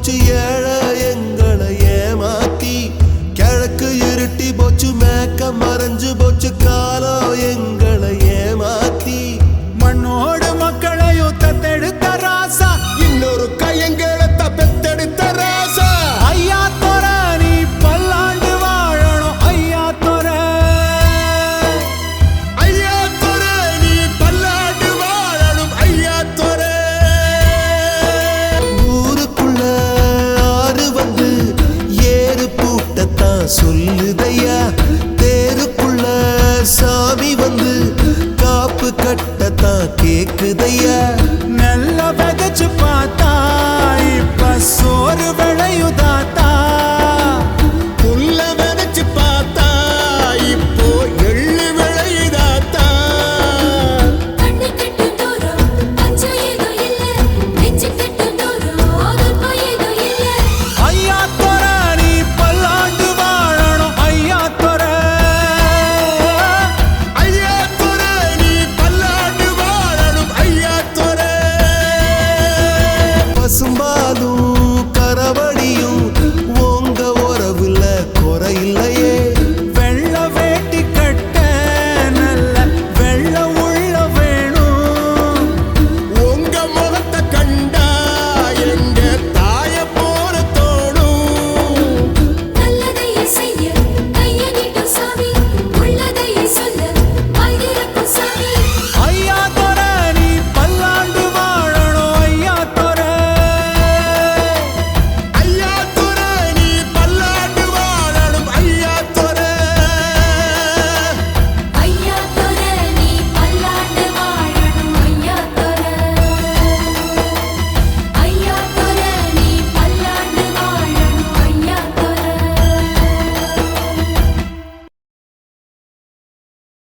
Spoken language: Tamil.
போச்சு ஏழை எங்களை ஏமாத்தி கிழக்கு இருட்டி போச்சு மேக்க மறைஞ்சு போச்சு காலம் எங்களை ஏமாத்தி மண்ணோடு மக்களையும் தத்தெடுத்த ராசா இன்னொரு கையங்களை தப்பெத்தெடுத்த ராசா ஐயா தொர நீ பல்லாண்டு வாழணும் ஐயா தொர ஐயா தொர நீ பல்லாண்டு வாழணும் ஐயா தொர ஊருக்குள்ள ஆறு வந்து ஏறு பூட்டத்தான் சொல்லுதையா தேருக்குள்ள சாமி வந்து காப்பு கட்டத்தான் கேக்குதையா நல்ல விதைச்சு பார்த்தா இப்ப சோறு விளையுதாத்தா புல்ல விதைச்சு பார்த்தா இப்போ எள்ளு விளையுதாத்தா கண்ணு கட்டும் தூரம் பஞ்சம் ஏதும் இல்ல நெஞ்சு கட்டும் தூரம் ஆதரவு ஏதும் இல்ல ஐயா தொர நீ பல்லாண்டு வாழணும் ஐயா தொர ஐயா தொர நீ பல்லாண்டு வாழணும் ஐயா தொர பசும்பாலும்